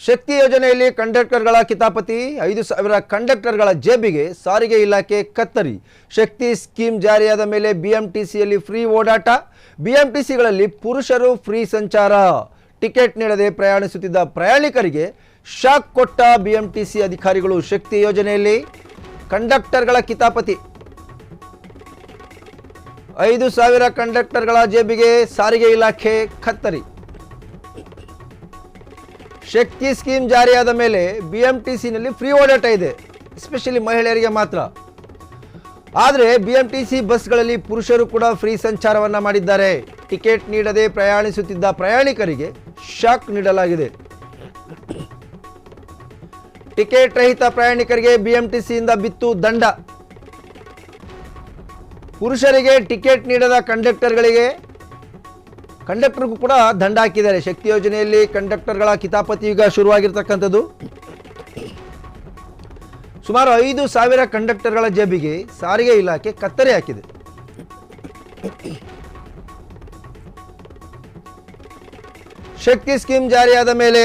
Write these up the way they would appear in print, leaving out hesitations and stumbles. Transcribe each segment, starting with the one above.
ಶಕ್ತಿ ಯೋಜನೆಯಲ್ಲಿ ಕಂಡಕ್ಟರ್ಗಳ ಕಿತಾಪತಿ 5,000 ಕಂಡಕ್ಟರ್ಗಳ ಜೇಬಿಗೆ ಸಾರಿಗೆ ಇಲಾಖೆ ಕತ್ತರಿ. ಶಕ್ತಿ ಸ್ಕೀಮ್ ಜಾರಿಯಾದ ಮೇಲೆ ಬಿಎಂಟಿಸಿಯಲ್ಲಿ ಫ್ರೀ ಓಡಾಟ, ಬಿಎಂಟಿಸಿಗಳಲ್ಲಿ ಪುರುಷರು ಫ್ರೀ ಸಂಚಾರ. ಟಿಕೆಟ್ ನೀಡದೆ ಪ್ರಯಾಣಿಸುತ್ತಿದ್ದ ಪ್ರಯಾಣಿಕರಿಗೆ ಶಾಕ್ ಕೊಟ್ಟ ಬಿಎಂಟಿಸಿ ಅಧಿಕಾರಿಗಳು. ಶಕ್ತಿ ಯೋಜನೆಯಲ್ಲಿ ಕಂಡಕ್ಟರ್ಗಳ ಕಿತಾಪತಿ, 5,000 ಕಂಡಕ್ಟರ್ಗಳ ಜೇಬಿಗೆ ಸಾರಿಗೆ ಇಲಾಖೆ ಕತ್ತರಿ. ಶಕ್ತಿ ಸ್ಕೀಮ್ ಜಾರಿಯಾದ ಮೇಲೆ ಬಿಎಂಟಿಸಿನಲ್ಲಿ ಫ್ರೀ ಓಡಾಟ ಇದೆ, ಎಸ್ಪೆಷಲಿ ಮಹಿಳೆಯರಿಗೆ ಮಾತ್ರ. ಆದರೆ ಬಿಎಂಟಿಸಿ ಬಸ್ಗಳಲ್ಲಿ ಪುರುಷರು ಕೂಡ ಫ್ರೀ ಸಂಚಾರವನ್ನು ಮಾಡಿದ್ದಾರೆ. ಟಿಕೆಟ್ ನೀಡದೆ ಪ್ರಯಾಣಿಸುತ್ತಿದ್ದ ಪ್ರಯಾಣಿಕರಿಗೆ ಶಾಕ್ ನೀಡಲಾಗಿದೆ. ಟಿಕೆಟ್ ರಹಿತ ಪ್ರಯಾಣಿಕರಿಗೆ ಬಿಎಂಟಿಸಿಯಿಂದ ಬಿತ್ತು ದಂಡ. ಪುರುಷರಿಗೆ ಟಿಕೆಟ್ ನೀಡದ ಕಂಡಕ್ಟರ್ಗೂ ಕೂಡ ದಂಡ ಹಾಕಿದ್ದಾರೆ. ಶಕ್ತಿ ಯೋಜನೆಯಲ್ಲಿ ಕಂಡಕ್ಟರ್ಗಳ ಕಿತಾಪತಿ ಈಗ ಶುರುವಾಗಿರ್ತಕ್ಕಂಥದ್ದು. ಸುಮಾರು 5,000 ಕಂಡಕ್ಟರ್ಗಳ ಜೇಬಿಗೆ ಸಾರಿಗೆ ಇಲಾಖೆ ಕತ್ತರಿ ಹಾಕಿದೆ. ಶಕ್ತಿ ಸ್ಕೀಮ್ ಜಾರಿಯಾದ ಮೇಲೆ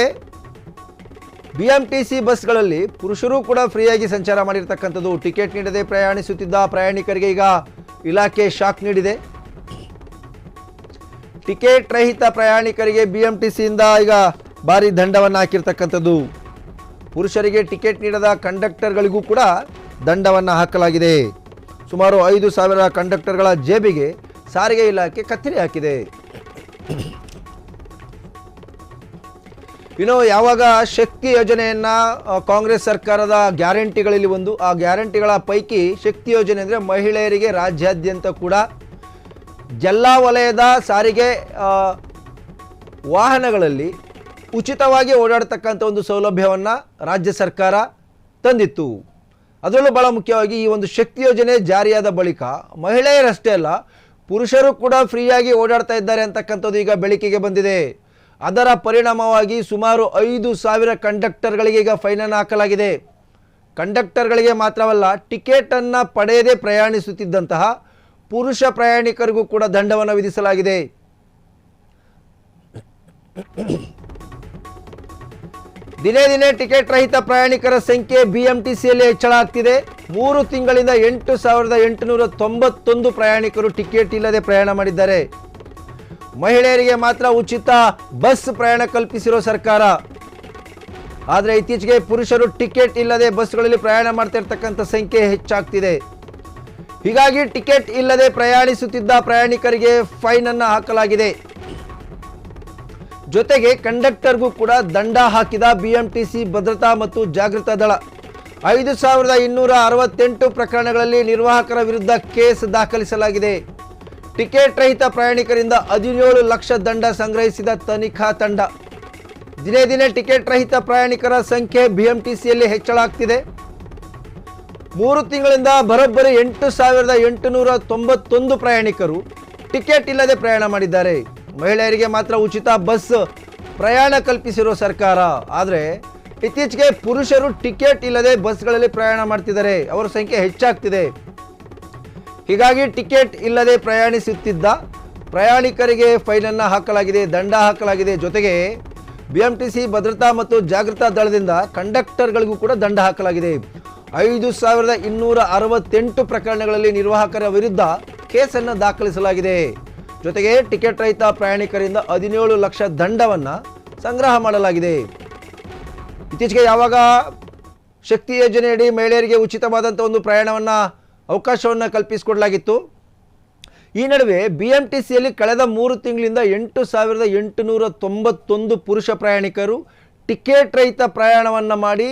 ಬಿಎಂಟಿಸಿ ಬಸ್ಗಳಲ್ಲಿ ಪುರುಷರು ಕೂಡ ಫ್ರೀಯಾಗಿ ಸಂಚಾರ ಮಾಡಿರ್ತಕ್ಕಂಥದ್ದು. ಟಿಕೆಟ್ ನೀಡದೆ ಪ್ರಯಾಣಿಸುತ್ತಿದ್ದ ಪ್ರಯಾಣಿಕರಿಗೆ ಈಗ ಇಲಾಖೆ ಶಾಕ್ ನೀಡಿದೆ. ಟಿಕೆಟ್ ರಹಿತ ಪ್ರಯಾಣಿಕರಿಗೆ ಬಿಎಂಟಿಸಿಯಿಂದ ಈಗ ಭಾರಿ ದಂಡವನ್ನು ಹಾಕಿರ್ತಕ್ಕಂಥದ್ದು. ಪುರುಷರಿಗೆ ಟಿಕೆಟ್ ನೀಡದ ಕಂಡಕ್ಟರ್ಗಳಿಗೂ ಕೂಡ ದಂಡವನ್ನು ಹಾಕಲಾಗಿದೆ. ಸುಮಾರು 5,000 ಕಂಡಕ್ಟರ್ಗಳ ಜೇಬಿಗೆ ಸಾರಿಗೆ ಇಲಾಖೆ ಕತ್ತರಿ ಹಾಕಿದೆ. ಇನ್ನು ಯಾವಾಗ ಶಕ್ತಿ ಯೋಜನೆಯನ್ನು ಕಾಂಗ್ರೆಸ್ ಸರ್ಕಾರದ ಗ್ಯಾರಂಟಿಗಳಲ್ಲಿ ಒಂದು, ಆ ಗ್ಯಾರಂಟಿಗಳ ಪೈಕಿ ಶಕ್ತಿ ಯೋಜನೆ ಅಂದರೆ ಮಹಿಳೆಯರಿಗೆ ರಾಜ್ಯಾದ್ಯಂತ ಕೂಡ ಎಲ್ಲ ವಲಯದ ಸಾರಿಗೆ ವಾಹನಗಳಲ್ಲಿ ಉಚಿತವಾಗಿ ಓಡಾಡ್ತಕ್ಕಂಥ ಒಂದು ಸೌಲಭ್ಯವನ್ನು ರಾಜ್ಯ ಸರ್ಕಾರ ತಂದಿತ್ತು. ಅದರಲ್ಲೂ ಭಾಳ ಮುಖ್ಯವಾಗಿ ಈ ಒಂದು ಶಕ್ತಿ ಯೋಜನೆ ಜಾರಿಯಾದ ಬಳಿಕ ಮಹಿಳೆಯರಷ್ಟೇ ಅಲ್ಲ, ಪುರುಷರು ಕೂಡ ಫ್ರೀಯಾಗಿ ಓಡಾಡ್ತಾ ಇದ್ದಾರೆ ಅಂತಕ್ಕಂಥದ್ದು ಈಗ ಬೆಳಕಿಗೆ ಬಂದಿದೆ. ಅದರ ಪರಿಣಾಮವಾಗಿ ಸುಮಾರು 5,000 ಕಂಡಕ್ಟರ್ಗಳಿಗೆ ಈಗ ಫೈನನ್ನು ಹಾಕಲಾಗಿದೆ. ಕಂಡಕ್ಟರ್ಗಳಿಗೆ ಮಾತ್ರವಲ್ಲ, ಟಿಕೆಟನ್ನು ಪಡೆಯದೆ ಪ್ರಯಾಣಿಸುತ್ತಿದ್ದಂತಹ ಪುರುಷ ಪ್ರಯಾಣಿಕರಿಗೂ ಕೂಡ ದಂಡವನ್ನು ವಿಧಿಸಲಾಗಿದೆ. ದಿನೇ ದಿನೇ ಟಿಕೆಟ್ ರಹಿತ ಪ್ರಯಾಣಿಕರ ಸಂಖ್ಯೆ ಬಿಎಂಟಿಸಿಯಲ್ಲಿ ಹೆಚ್ಚಳ ಆಗ್ತಿದೆ. 3 ತಿಂಗಳಿಂದ 8,891 ಪ್ರಯಾಣಿಕರು ಟಿಕೆಟ್ ಇಲ್ಲದೆ ಪ್ರಯಾಣ ಮಾಡಿದ್ದಾರೆ. ಮಹಿಳೆಯರಿಗೆ ಮಾತ್ರ ಉಚಿತ ಬಸ್ ಪ್ರಯಾಣ ಕಲ್ಪಿಸಿರೋ ಸರ್ಕಾರ. ಆದರೆ ಇತ್ತೀಚೆಗೆ ಪುರುಷರು ಟಿಕೆಟ್ ಇಲ್ಲದೆ ಬಸ್ಗಳಲ್ಲಿ ಪ್ರಯಾಣ ಮಾಡ್ತಾ ಇರ್ತಕ್ಕಂಥ ಸಂಖ್ಯೆ ಹೆಚ್ಚಾಗ್ತಿದೆ. ಹೀಗಾಗಿ ಟಿಕೆಟ್ ಇಲ್ಲದೆ ಪ್ರಯಾಣಿಸುತ್ತಿದ್ದ ಪ್ರಯಾಣಿಕರಿಗೆ ಫೈನ್ ಅನ್ನು ಹಾಕಲಾಗಿದೆ. ಜೊತೆಗೆ ಕಂಡಕ್ಟರ್ಗೂ ಕೂಡ ದಂಡ ಹಾಕಿದ ಬಿಎಂಟಿಸಿ ಭದ್ರತಾ ಮತ್ತು ಜಾಗೃತಾ ದಳ. 5,268 ಪ್ರಕರಣಗಳಲ್ಲಿ ನಿರ್ವಾಹಕರ ವಿರುದ್ಧ ಕೇಸ್ ದಾಖಲಿಸಲಾಗಿದೆ. ಟಿಕೆಟ್ ರಹಿತ ಪ್ರಯಾಣಿಕರಿಂದ 17 ಲಕ್ಷ ದಂಡ ಸಂಗ್ರಹಿಸಿದ ತನಿಖಾ ತಂಡ. ದಿನೇ ದಿನೇ ಟಿಕೆಟ್ ರಹಿತ ಪ್ರಯಾಣಿಕರ ಸಂಖ್ಯೆ ಬಿಎಂಟಿಸಿಯಲ್ಲಿ ಹೆಚ್ಚಳ ಆಗ್ತಿದೆ. 3 ತಿಂಗಳಿಂದ ಬರೋಬ್ಬರಿ 8,891 ಪ್ರಯಾಣಿಕರು ಟಿಕೆಟ್ ಇಲ್ಲದೆ ಪ್ರಯಾಣ ಮಾಡಿದ್ದಾರೆ. ಮಹಿಳೆಯರಿಗೆ ಮಾತ್ರ ಉಚಿತ ಬಸ್ ಪ್ರಯಾಣ ಕಲ್ಪಿಸಿರೋ ಸರ್ಕಾರ. ಆದರೆ ಇತ್ತೀಚೆಗೆ ಪುರುಷರು ಟಿಕೆಟ್ ಇಲ್ಲದೆ ಬಸ್ಗಳಲ್ಲಿ ಪ್ರಯಾಣ ಮಾಡ್ತಿದ್ದಾರೆ, ಅವರ ಸಂಖ್ಯೆ ಹೆಚ್ಚಾಗ್ತಿದೆ. ಹೀಗಾಗಿ ಟಿಕೆಟ್ ಇಲ್ಲದೆ ಪ್ರಯಾಣಿಸುತ್ತಿದ್ದ ಪ್ರಯಾಣಿಕರಿಗೆ ಫೈನನ್ನು ಹಾಕಲಾಗಿದೆ, ದಂಡ ಹಾಕಲಾಗಿದೆ. ಜೊತೆಗೆ ಬಿಎಂಟಿಸಿ ಭದ್ರತಾ ಮತ್ತು ಜಾಗೃತಾ ದಳದಿಂದ ಕಂಡಕ್ಟರ್ಗಳಿಗೂ ಕೂಡ ದಂಡ ಹಾಕಲಾಗಿದೆ. 5,268 ಪ್ರಕರಣಗಳಲ್ಲಿ ನಿರ್ವಾಹಕರ ವಿರುದ್ಧ ಕೇಸನ್ನು ದಾಖಲಿಸಲಾಗಿದೆ. ಜೊತೆಗೆ ಟಿಕೆಟ್ ರಹಿತ ಪ್ರಯಾಣಿಕರಿಂದ 17 ಲಕ್ಷ ದಂಡವನ್ನು ಸಂಗ್ರಹ ಮಾಡಲಾಗಿದೆ. ಇತ್ತೀಚೆಗೆ ಯಾವಾಗ ಶಕ್ತಿ ಯೋಜನೆಯಡಿ ಮಹಿಳೆಯರಿಗೆ ಉಚಿತವಾದಂಥ ಒಂದು ಪ್ರಯಾಣವನ್ನು ಅವಕಾಶವನ್ನು ಕಲ್ಪಿಸಿಕೊಡಲಾಗಿತ್ತು, ಈ ನಡುವೆ ಬಿಎಂಟಿಸಿಯಲ್ಲಿ ಕಳೆದ 3 ತಿಂಗಳಿಂದ 8,891 ಪುರುಷ ಪ್ರಯಾಣಿಕರು ಟಿಕೆಟ್ ರಹಿತ ಪ್ರಯಾಣವನ್ನು ಮಾಡಿ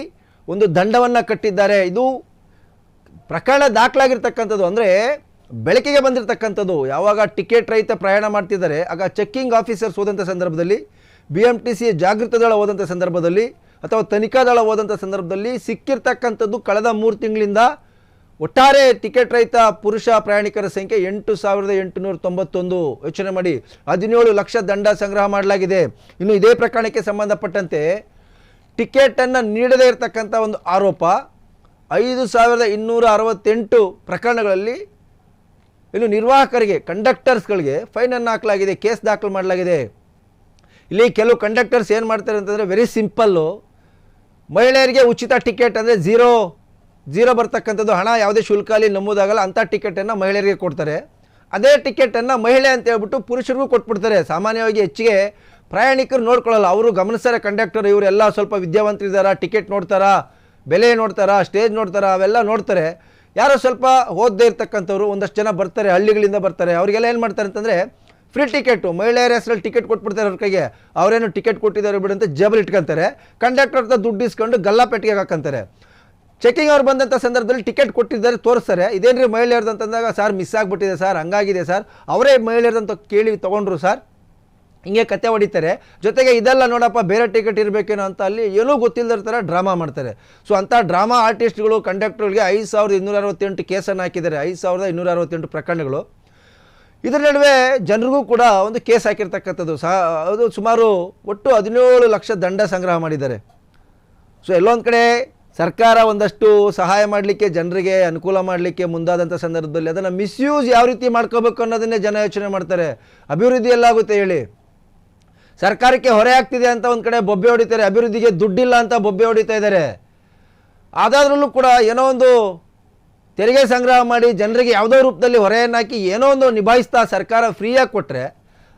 ಒಂದು ದಂಡವನ್ನು ಕಟ್ಟಿದ್ದಾರೆ. ಇದು ಪ್ರಕರಣ ದಾಖಲಾಗಿರ್ತಕ್ಕಂಥದ್ದು, ಅಂದರೆ ಬೆಳಕಿಗೆ ಬಂದಿರತಕ್ಕಂಥದ್ದು. ಯಾವಾಗ ಟಿಕೆಟ್ ರಹಿತ ಪ್ರಯಾಣ ಮಾಡ್ತಿದ್ದಾರೆ, ಆಗ ಚೆಕ್ಕಿಂಗ್ ಆಫೀಸರ್ಸ್ ಹೋದಂಥ ಸಂದರ್ಭದಲ್ಲಿ, ಬಿಎಂಟಿಸಿ ಜಾಗೃತ ದಳ ಹೋದಂಥ ಸಂದರ್ಭದಲ್ಲಿ ಅಥವಾ ತನಿಖಾ ದಳ ಹೋದಂಥ ಸಂದರ್ಭದಲ್ಲಿ ಸಿಕ್ಕಿರ್ತಕ್ಕಂಥದ್ದು ಕಳೆದ 3 ತಿಂಗಳಿಂದ ಒಟ್ಟಾರೆ ಟಿಕೆಟ್ ರಹಿತ ಪುರುಷ ಪ್ರಯಾಣಿಕರ ಸಂಖ್ಯೆ 8,891. ಯೋಚನೆ ಮಾಡಿ, 17 ಲಕ್ಷ ದಂಡ ಸಂಗ್ರಹ ಮಾಡಲಾಗಿದೆ. ಇನ್ನು ಇದೇ ಪ್ರಕರಣಕ್ಕೆ ಸಂಬಂಧಪಟ್ಟಂತೆ ಟಿಕೆಟನ್ನು ನೀಡದೇ ಇರತಕ್ಕಂಥ ಒಂದು ಆರೋಪ 5,268 ಪ್ರಕರಣಗಳಲ್ಲಿ ಇನ್ನು ನಿರ್ವಾಹಕರಿಗೆ, ಕಂಡಕ್ಟರ್ಸ್ಗಳಿಗೆ ಫೈನನ್ನು ಹಾಕಲಾಗಿದೆ, ಕೇಸ್ ದಾಖಲು ಮಾಡಲಾಗಿದೆ. ಇಲ್ಲಿ ಕೆಲವು ಕಂಡಕ್ಟರ್ಸ್ ಏನು ಮಾಡ್ತಾರೆ ಅಂತಂದರೆ ವೆರಿ ಸಿಂಪಲ್ಲು, ಮಹಿಳೆಯರಿಗೆ ಉಚಿತ ಟಿಕೆಟ್ ಅಂದರೆ ಝೀರೋ ಬರ್ತಕ್ಕಂಥದ್ದು, ಹಣ ಯಾವುದೇ ಶುಲ್ಕ ಅಲ್ಲಿ ನಮೂದಾಗಲ್ಲ ಅಂಥ ಟಿಕೆಟನ್ನು ಮಹಿಳೆಯರಿಗೆ ಕೊಡ್ತಾರೆ. ಅದೇ ಟಿಕೆಟನ್ನು ಮಹಿಳೆ ಅಂತ ಹೇಳ್ಬಿಟ್ಟು ಪುರುಷರಿಗೂ ಕೊಟ್ಬಿಡ್ತಾರೆ. ಸಾಮಾನ್ಯವಾಗಿ ಹೆಚ್ಚಿಗೆ ಪ್ರಯಾಣಿಕರು ನೋಡ್ಕೊಳ್ಳಲ್ಲ, ಅವರು ಗಮನಿಸ್ತಾರೆ ಕಂಡಕ್ಟರ್ ಇವರೆಲ್ಲ ಸ್ವಲ್ಪ ವಿದ್ಯಾವಂತರಿದ್ದಾರಾ, ಟಿಕೆಟ್ ನೋಡ್ತಾರಾ, ಬೆಲೆ ನೋಡ್ತಾರಾ, ಸ್ಟೇಜ್ ನೋಡ್ತಾರಾ, ಅವೆಲ್ಲ ನೋಡ್ತಾರೆ. ಯಾರೋ ಸ್ವಲ್ಪ ಓದದೇ ಇರ್ತಕ್ಕಂಥವ್ರು ಒಂದಷ್ಟು ಜನ ಬರ್ತಾರೆ, ಹಳ್ಳಿಗಳಿಂದ ಬರ್ತಾರೆ, ಅವರಿಗೆಲ್ಲ ಏನು ಮಾಡ್ತಾರೆ ಅಂತಂದರೆ ಫ್ರೀ ಟಿಕೆಟು ಮಹಿಳೆಯರ ಹೆಸರಲ್ಲಿ ಟಿಕೆಟ್ ಕೊಟ್ಬಿಡ್ತಾರೆ ಅವ್ರ ಕೈಗೆ. ಅವರೇನು ಟಿಕೆಟ್ ಕೊಟ್ಟಿದ್ದಾರೆ ಬಿಡು ಅಂತ ಜೇಬಲ್ಲಿ ಇಟ್ಕೊತಾರೆ. ಕಂಡಕ್ಟರ್ ಹತ್ರ ದುಡ್ಡು ಇಸ್ಕೊಂಡು ಗಲ್ಲಾ ಪೆಟ್ಟಿಗೆ ಹಾಕಂತಾರೆ. ಚೆಕಿಂಗ್ ಅವ್ರು ಬಂದಂಥ ಸಂದರ್ಭದಲ್ಲಿ ಟಿಕೆಟ್ ಕೊಟ್ಟಿದ್ದಾರೆ ತೋರಿಸ್ತಾರೆ, ಇದೇನು ರೀ ಮಹಿಳೆಯರ್ದು ಅಂತಂದಾಗ ಸರ್ ಮಿಸ್ ಆಗಿಬಿಟ್ಟಿದೆ ಸರ್, ಹಂಗಾಗಿದೆ ಸರ್, ಅವರೇ ಮಹಿಳೆಯರ್ದಂತ ಕೇಳಿ ತೊಗೊಂಡ್ರು ಸರ್, ಹಿಂಗೆ ಕತೆ ಹೊಡಿತಾರೆ. ಜೊತೆಗೆ ಇದೆಲ್ಲ ನೋಡಪ್ಪ ಬೇರೆ ಟಿಕೆಟ್ ಇರಬೇಕೇನೋ ಅಂತ ಅಲ್ಲಿ ಏನೂ ಗೊತ್ತಿಲ್ಲದ ಥರ ಡ್ರಾಮಾ ಮಾಡ್ತಾರೆ. ಸೊ ಅಂಥ ಡ್ರಾಮಾ ಆರ್ಟಿಸ್ಟ್ಗಳು ಕಂಡಕ್ಟರ್ಗಳಿಗೆ 5268 ಕೇಸನ್ನು ಹಾಕಿದ್ದಾರೆ, 5268 ಪ್ರಕರಣಗಳು. ಇದರ ನಡುವೆ ಜನರಿಗೂ ಕೂಡ ಒಂದು ಕೇಸ್ ಹಾಕಿರ್ತಕ್ಕಂಥದ್ದು ಅದು ಸುಮಾರು ಒಟ್ಟು 17 ಲಕ್ಷ ದಂಡ ಸಂಗ್ರಹ ಮಾಡಿದ್ದಾರೆ. ಸೊ ಎಲ್ಲೊಂದು ಕಡೆ ಸರ್ಕಾರ ಒಂದಷ್ಟು ಸಹಾಯ ಮಾಡಲಿಕ್ಕೆ, ಜನರಿಗೆ ಅನುಕೂಲ ಮಾಡಲಿಕ್ಕೆ ಮುಂದಾದಂಥ ಸಂದರ್ಭದಲ್ಲಿ ಅದನ್ನು ಮಿಸ್ಯೂಸ್ ಯಾವ ರೀತಿ ಮಾಡ್ಕೋಬೇಕು ಅನ್ನೋದನ್ನೇ ಜನ ಯೋಚನೆ ಮಾಡ್ತಾರೆ. ಅಭಿವೃದ್ಧಿ ಎಲ್ಲಾಗುತ್ತೆ ಹೇಳಿ, ಸರ್ಕಾರಕ್ಕೆ ಹೊರೆ ಆಗ್ತಿದೆ ಅಂತ ಒಂದು ಕಡೆ ಬೊಬ್ಬೆ ಹೊಡಿತಾರೆ, ಅಭಿವೃದ್ಧಿಗೆ ದುಡ್ಡಿಲ್ಲ ಅಂತ ಬೊಬ್ಬೆ ಹೊಡಿತಾ ಇದ್ದಾರೆ. ಅದಾದ್ರಲ್ಲೂ ಕೂಡ ಏನೋ ಒಂದು ತೆರಿಗೆ ಸಂಗ್ರಹ ಮಾಡಿ ಜನರಿಗೆ ಯಾವುದೋ ರೂಪದಲ್ಲಿ ಹೊರೆಯನ್ನು ಹಾಕಿ ಏನೋ ಒಂದು ನಿಭಾಯಿಸ್ತಾ ಸರ್ಕಾರ ಫ್ರೀಯಾಗಿ ಕೊಟ್ಟರೆ,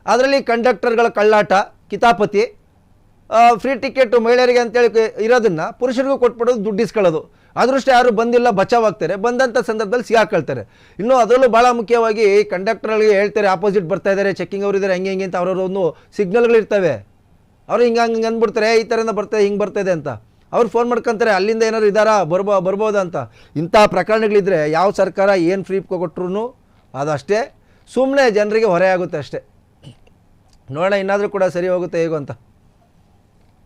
ಅದರಲ್ಲಿ ಕಂಡಕ್ಟರ್ಗಳ ಕಳ್ಳಾಟ, ಕಿತಾಪತಿ, ಫ್ರೀ ಟಿಕೆಟು ಮಹಿಳೆಯರಿಗೆ ಅಂತೇಳಿ ಇರೋದನ್ನು ಪುರುಷರಿಗೂ ಕೊಟ್ಬಿಡೋದು, ದುಡ್ಡು ಇಸ್ಕೊಳ್ಳೋದು. ಅದೃಷ್ಟ ಯಾರು ಬಂದಿಲ್ಲ ಬಚಾವಾಗ್ತಾರೆ, ಬಂದಂಥ ಸಂದರ್ಭದಲ್ಲಿ ಸಿಗಾಕೊಳ್ತಾರೆ. ಇನ್ನು ಅದರಲ್ಲೂ ಭಾಳ ಮುಖ್ಯವಾಗಿ ಕಂಡಕ್ಟರ್ಗಳಿಗೆ ಹೇಳ್ತಾರೆ ಆಪೋಸಿಟ್ ಬರ್ತಾ ಇದ್ದಾರೆ, ಚೆಕಿಂಗ್ ಅವರು ಇದ್ದಾರೆ, ಹಂಗೆ ಅಂತ ಅವರವ್ರ ಒಂದು ಸಿಗ್ನಲ್ಗಳಿರ್ತವೆ. ಅವರು ಹಿಂಗೆ ಅಂದ್ಬಿಡ್ತಾರೆ, ಈ ಥರದಿಂದ ಬರ್ತಾಯಿದೆ, ಹಿಂಗೆ ಬರ್ತಾಯಿದೆ ಅಂತ. ಅವ್ರು ಫೋನ್ ಮಾಡ್ಕೊತಾರೆ, ಅಲ್ಲಿಂದ ಏನಾದ್ರು ಇದ್ದಾರಾ, ಬರ್ಬೋದಾ ಅಂತ. ಇಂಥ ಪ್ರಕರಣಗಳಿದ್ದರೆ ಯಾವ ಸರ್ಕಾರ ಏನು ಫ್ರೀ ಕೊಟ್ಟರು ಅದಷ್ಟೇ ಸುಮ್ಮನೆ ಜನರಿಗೆ ಹೊರೆ ಆಗುತ್ತೆ ಅಷ್ಟೇ. ನೋಡೋಣ ಇನ್ನಾದರೂ ಕೂಡ ಸರಿ ಹೋಗುತ್ತೆ ಹೇಗೋ ಅಂತ.